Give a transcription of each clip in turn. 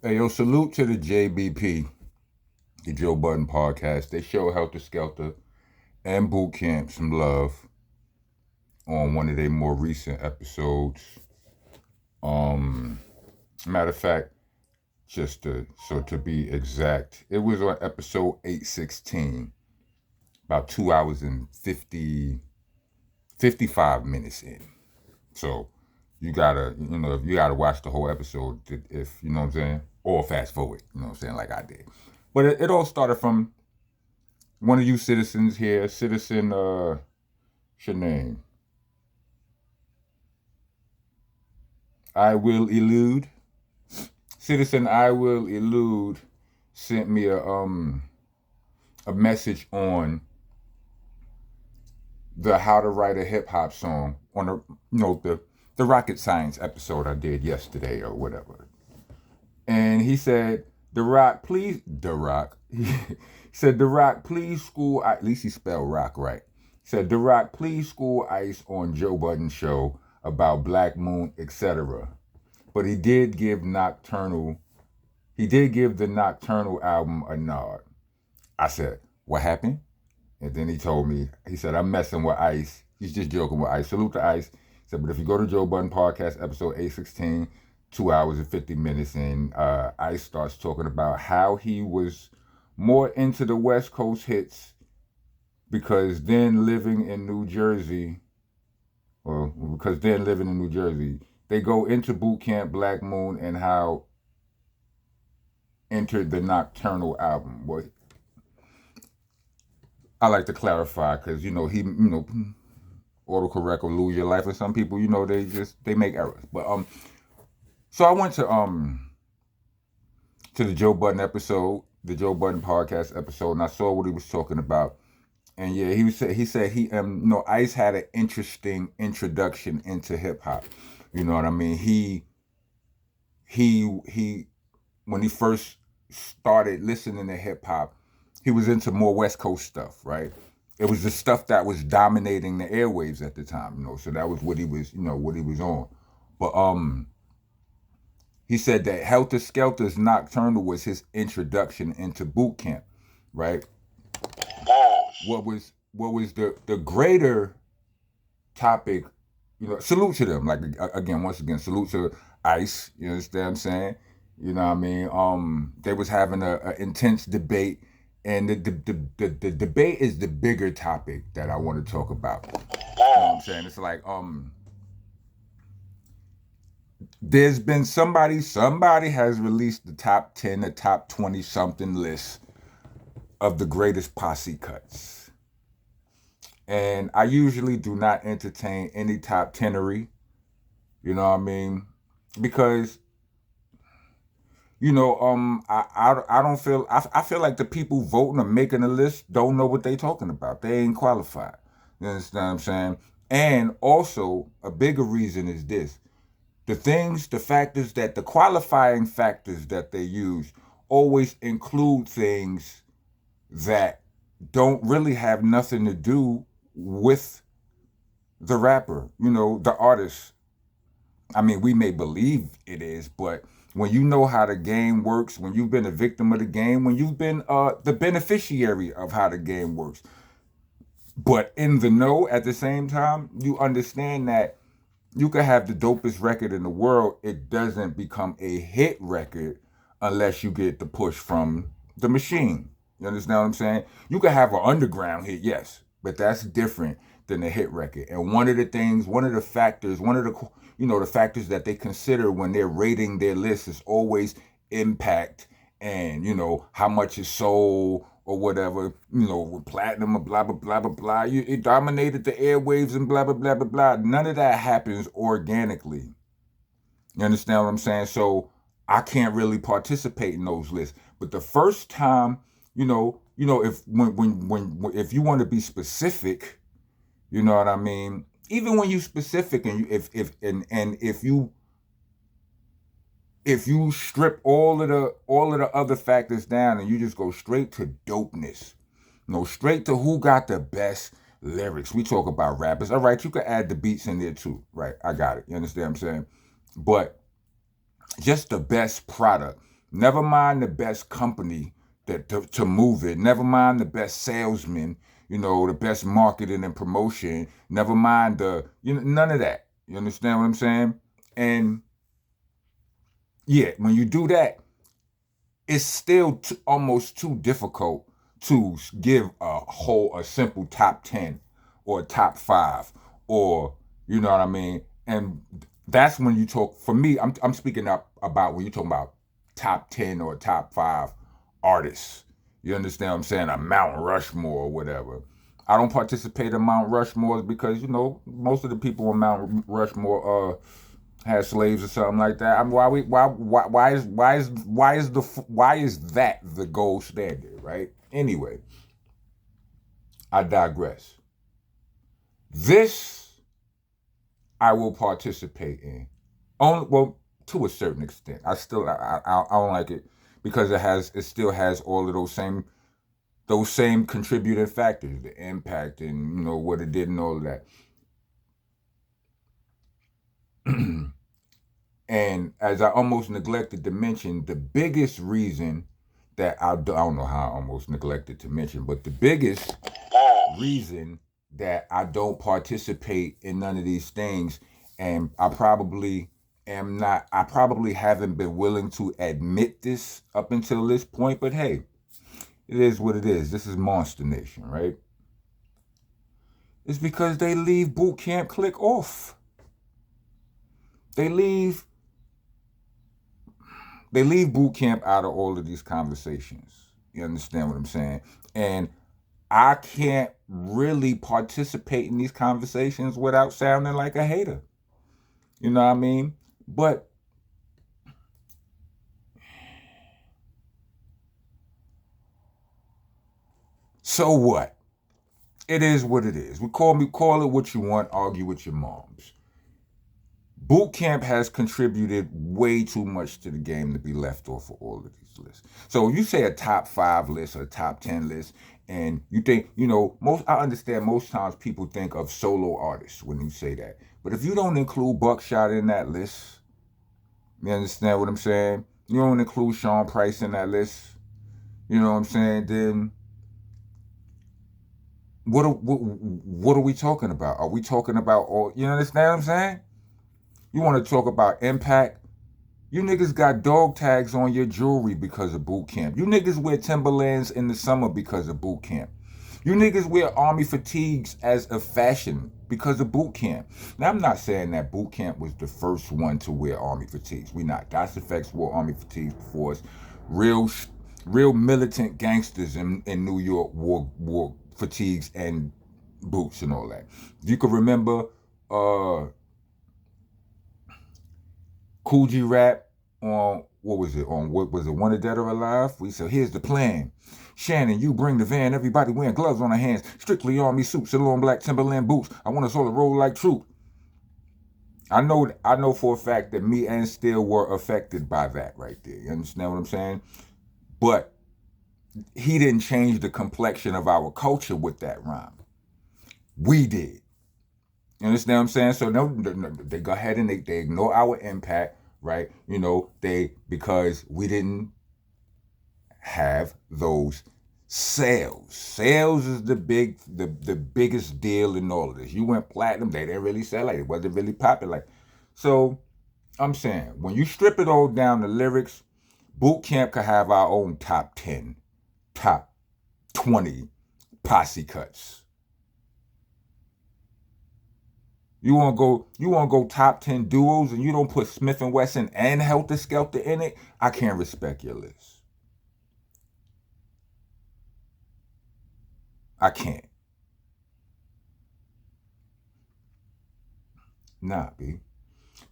Hey, yo, salute to the JBP, the Joe Budden podcast. They show Helter Skelter and Boot Camp some love on one of their more recent episodes. Um, Matter of fact, to be exact, it was on episode 816, about 2 hours and 55 minutes in. So you gotta watch the whole episode if you know what I'm saying, or fast forward, you know what I'm saying, like I did. But it all started from one of you citizens here, citizen, what's your name? I will elude. Citizen I will elude sent me a message on the how to write a hip hop song on the rocket science episode I did yesterday or whatever. And he said, The Rock, please The Rock. He said, The Rock, please school at least he spelled rock right. He said, The Rock, please school Ice on Joe Budden's show about Black Moon, etc. But he did give the Nocturnal album a nod. I said, What happened? And then he told me, he said, I'm messing with Ice. He's just joking with Ice. Salute to Ice. He said, but if you go to Joe Budden Podcast, episode 816, 2 hours and 50 minutes in, Ice starts talking about how he was more into the West Coast hits because then living in New Jersey, they go into Boot Camp, Black Moon, and how entered the Nocturnal album. Well, I like to clarify because autocorrect will lose your life, and some people they make errors. But so I went to the Joe Budden episode, the Joe Budden podcast episode, and I saw what he was talking about. And yeah, he said Ice had an interesting introduction into hip hop. You know what I mean? He when he first started listening to hip hop, he was into more West Coast stuff, right? It was the stuff that was dominating the airwaves at the time, so that was what he was, what he was on. But he said that Helter Skelter's Nocturnal was his introduction into boot camp, right? What was the greater topic, salute to them. Like once again, salute to Ice, you understand what I'm saying? You know what I mean? They was having a intense debate, and the debate is the bigger topic that I want to talk about. You know what I'm saying? It's like there's been somebody has released the top 10, the top 20 something list of the greatest Posse cuts. And I usually do not entertain any top tenery, you know what I mean? Because I don't feel I feel like the people voting or making the list don't know what they talking about. They ain't qualified. You understand what I'm saying? And also a bigger reason is this: the qualifying factors that they use always include things that don't really have nothing to do with the rapper, the artist. I mean, we may believe it is, but when you know how the game works, when you've been a victim of the game, when you've been the beneficiary of how the game works, but in the know at the same time, you understand that you could have the dopest record in the world. It doesn't become a hit record unless you get the push from the machine. You understand what I'm saying? You could have an underground hit, yes, but that's different than a hit record. And one of the factors, the factors that they consider when they're rating their list is always impact and, how much is sold or whatever, with platinum or blah, blah, blah, blah, blah. It dominated the airwaves and blah, blah, blah, blah, blah. None of that happens organically. You understand what I'm saying? So I can't really participate in those lists. But the first time, if you want to be specific, you know what I mean? Even when you specific and if you strip all of the other factors down and you just go straight to dopeness, straight to who got the best lyrics. We talk about rappers. All right, you could add the beats in there too. Right, I got it. You understand what I'm saying? But just the best product. Never mind the best company to move it. Never mind the best salesman, the best marketing and promotion. Never mind none of that. You understand what I'm saying? And yeah, when you do that, it's still almost too difficult to give a simple top 10 or top 5, or you know what I mean. And that's when you talk, for me, I'm speaking up about when you talking about top 10 or top 5 artists. You understand what I'm saying? A Mount Rushmore or whatever. I don't participate in Mount Rushmore because most of the people on Mount Rushmore had slaves or something like that. I mean, why is that the gold standard, right? Anyway, I digress. This I will participate in, only, well, to a certain extent. I don't like it because it still has all of those same contributing factors, the impact and what it did and all of that. And as I almost neglected to mention, the biggest reason that I don't know how I almost neglected to mention, but the biggest reason that I don't participate in none of these things, and I probably haven't been willing to admit this up until this point, but hey, it is what it is. This is Monster Nation, right? It's because they leave boot camp click off. They leave boot camp out of all of these conversations. You understand what I'm saying? And I can't really participate in these conversations without sounding like a hater. You know what I mean? But so what? It is what it is. Call it what you want, argue with your moms. Boot camp has contributed way too much to the game to be left off of all of these lists. So you say a top 5 list or a top 10 list, and you think, I understand most times people think of solo artists when you say that. But if you don't include Buckshot in that list, you understand what I'm saying? You don't include Sean Price in that list, you know what I'm saying? Then what are we talking about? Are we talking about all, you understand what I'm saying? You want to talk about impact? You niggas got dog tags on your jewelry because of boot camp. You niggas wear Timberlands in the summer because of boot camp. You niggas wear army fatigues as a fashion because of boot camp. Now, I'm not saying that boot camp was the first one to wear army fatigues. We not. Das Effects wore army fatigues before us. Real militant gangsters in New York wore fatigues and boots and all that. You can remember Cool G Rap on, what was it, Wanted Dead or Alive? We said, here's the plan. Shannon, you bring the van, everybody wearing gloves on their hands, strictly army suits and long black Timberland boots. I want us all to roll like troop. I know for a fact that me and Steele were affected by that right there. You understand what I'm saying? But he didn't change the complexion of our culture with that rhyme. We did. You understand what I'm saying? So no, they go ahead and they ignore our impact, right? Because we didn't have those sales. Sales is the biggest deal in all of this. You went platinum, they didn't really sell, like it wasn't really popular. So I'm saying, when you strip it all down to lyrics, boot camp could have our own top 10, top 20 posse cuts. You want to go top 10 duos and you don't put Smith & Wesson and Helter Skelter in it? I can't respect your list. I can't. Nah, B.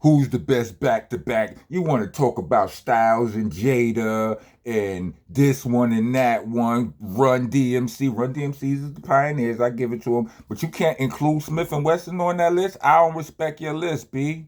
Who's the best back-to-back? You want to talk about Styles and Jada and this one and that one. Run DMC. Run DMC is the pioneers. I give it to them. But you can't include Smith & Wesson on that list. I don't respect your list, B.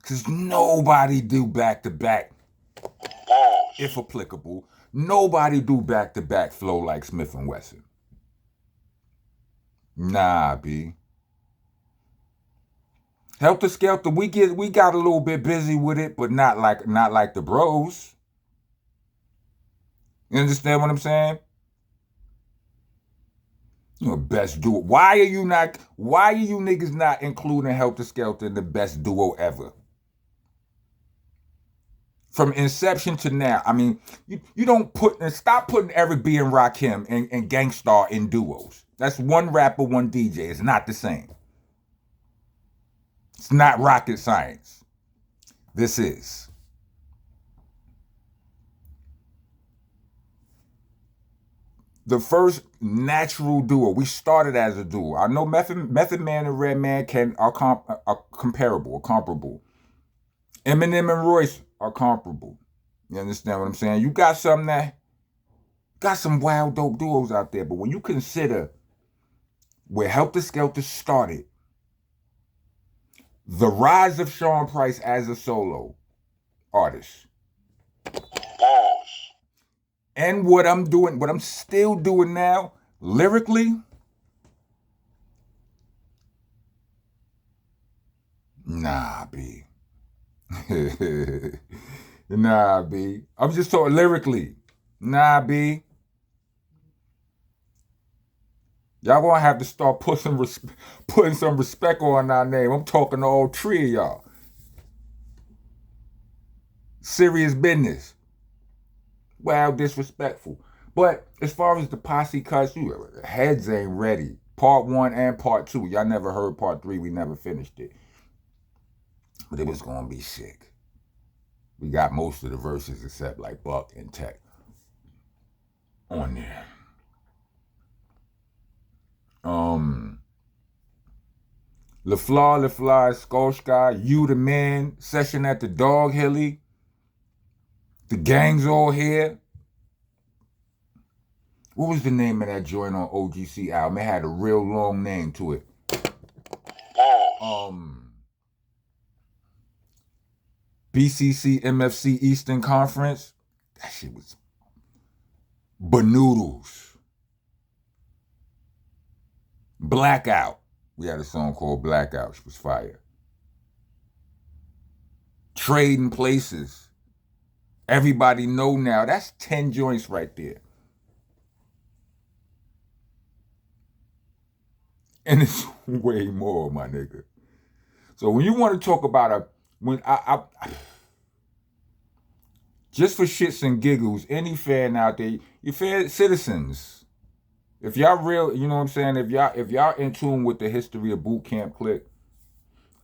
Because nobody do back-to-back. If applicable, nobody do back-to-back flow like Smith & Wesson. Nah, B. Helter Skelter, we got a little bit busy with it, but not like the bros. You understand what I'm saying? You know, best duo. Why are you niggas not including Helter Skelter in the best duo ever? From inception to now. I mean, you don't stop putting Eric B and Rakim and Gangstar in duos. That's one rapper, one DJ. It's not the same. It's not rocket science. This is. The first natural duo. We started as a duo. I know Method Man and Redman are comparable. Eminem and Royce are comparable. You understand what I'm saying? You got some wild dope duos out there, but when you consider where Helter Skelter started, the rise of Sean Price as a solo artist, and what I'm still doing now, lyrically, nah, B. Nah, B. I'm just talking lyrically. Nah, B. Y'all gonna have to start putting some respect on our name. I'm talking to all three of y'all. Serious business. Well, disrespectful. But as far as the Posse cuts, heads ain't ready. Part 1 and part 2. Y'all never heard part 3. We never finished it. But it was gonna be sick. We got most of the verses except like Buck and Tech on there. LaFleur, Skolska, You the Man, Session at the Dog Hilly, The Gang's All Here. What was the name of that joint on OGC album? It had a real long name to it. BCC MFC Eastern Conference. That shit was banoodles. Blackout. We had a song called Blackout. She was fire. Trading Places. Everybody Know Now. That's 10 joints right there. And it's way more, my nigga. So when you want to talk about just for shits and giggles, any fan out there, you fan citizens, if y'all real, you know what I'm saying, if y'all in tune with the history of Boot Camp Click,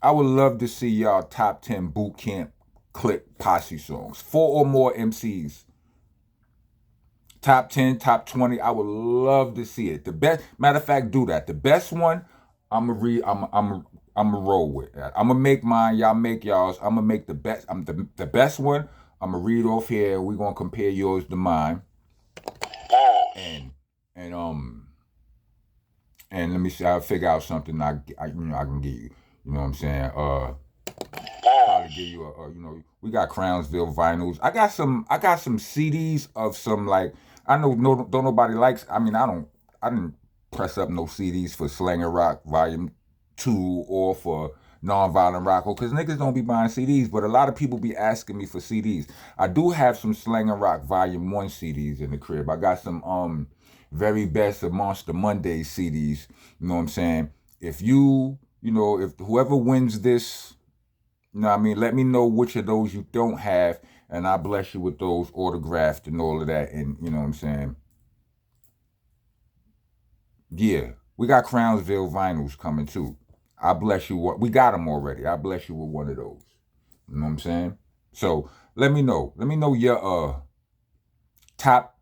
I would love to see y'all top 10 Boot Camp Click Posse songs. 4 or more MCs. Top 10, top 20. I would love to see it. The best, matter of fact, do that. The best one, I'm gonna roll with that. I'm gonna make mine. Y'all make y'all's. I'm gonna make the best. The best one. I'm gonna read off here. We're gonna compare yours to mine. And let me see. I'll figure out something I can give you. You know what I'm saying? Probably give you we got Crownsville vinyls. I got some CDs of some, like, I know don't nobody likes. I mean, I didn't press up no CDs for Slanger Rock Volume 2 or for Nonviolent Rock, because niggas don't be buying CDs, but a lot of people be asking me for CDs. I do have some Slanger Rock Volume 1 CDs in the crib. I got some Very Best of Monster Monday CDs. You know what I'm saying? If if whoever wins this, you know what I mean, let me know which of those you don't have, and I bless you with those autographed and all of that. And you know what I'm saying? Yeah, we got Crownsville vinyls coming too. I bless you. We got them already. I bless you with one of those. You know what I'm saying? So let me know. Let me know your top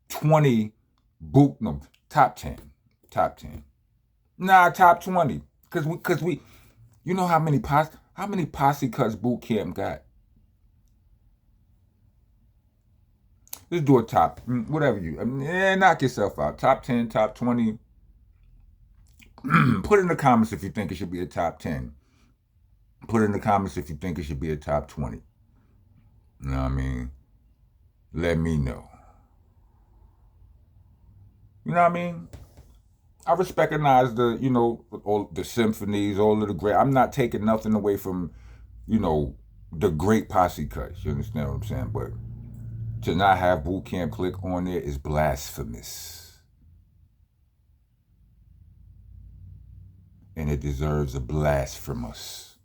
20 top 10. Top 10. Nah, top 20. Cause we you know how many posse cuts Boot Camp got? Let's do a top, whatever knock yourself out. Top 10, top 20. Put in the comments if you think it should be a top 10. Put in the comments if you think it should be a top 20. You know what I mean? Let me know. You know what I mean? I recognize the, all the symphonies, all of the great. I'm not taking nothing away from, the great Posse cuts. You understand what I'm saying? But to not have Boot Camp Click on there is blasphemous. And it deserves a blast from us.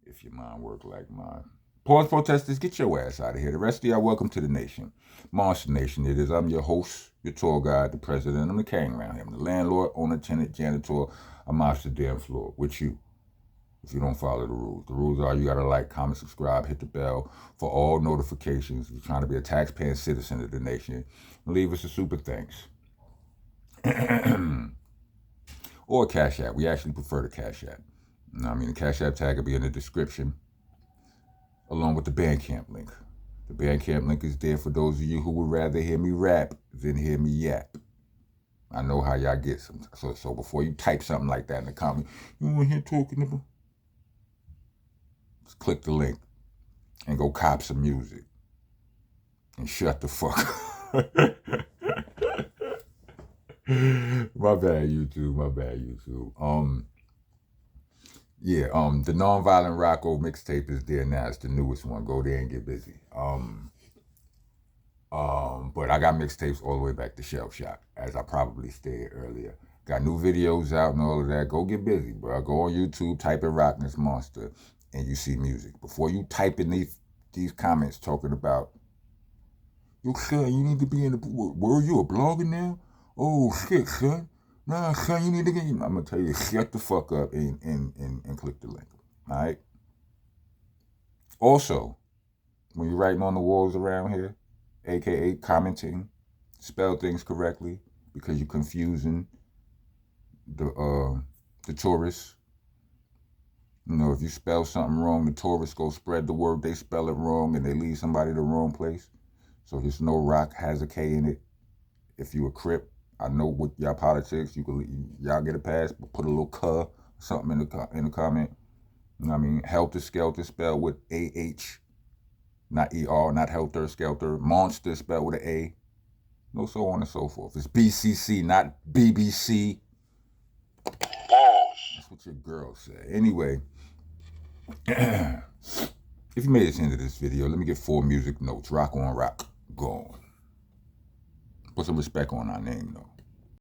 If your mind work like mine. Pause protesters, get your ass out of here. The rest of y'all, welcome to the nation. Monster Nation it is. I'm your host, your tour guide, the president. I'm the king around here. I'm the landlord, owner, tenant, janitor. I'm off the damn floor with you if you don't follow the rules. The rules are you got to like, comment, subscribe, hit the bell for all notifications. You're trying to be a taxpaying citizen of the nation. Leave us a super thanks. Or a Cash App. We actually prefer the Cash App. The Cash App tag will be in the description, along with the Bandcamp link. The Bandcamp link is there for those of you who would rather hear me rap than hear me yap. I know how y'all get some. So before you type something like that in the comment, you want to hear talking about? Just click the link and go cop some music and shut the fuck up. My bad, YouTube. My bad, YouTube. The Nonviolent Rocko mixtape is there now. It's the newest one. Go there and get busy. But I got mixtapes all the way back to Shelf Shop, as I probably stated earlier. Got new videos out and all of that. Go get busy, bro. Go on YouTube, type in Rockness Monster, and you see music. Before you type in these comments talking about, yo, son, you need to be in the, were you a blogger now? Oh, shit, son. Nah, son, you need to get, I'm going to tell you, shut the fuck up and click the link, all right? Also, when you're writing on the walls around here, aka commenting, spell things correctly because you're confusing the tourists. If you spell something wrong, the tourists go spread the word they spell it wrong and they lead somebody the wrong place. So just know rock has a K in it. If you a Crip, I know what y'all politics, y'all get a pass, but put a little cuh something in the comment. Helter Skelter spelled with AH, not ER, not Helter Skelter. Monster spelled with an A. So on and so forth. It's BCC, not BBC. That's what your girl said. Anyway, if you made it into this video, let me get 4 music notes. Rock on rock. Go on. Put some respect on our name, though.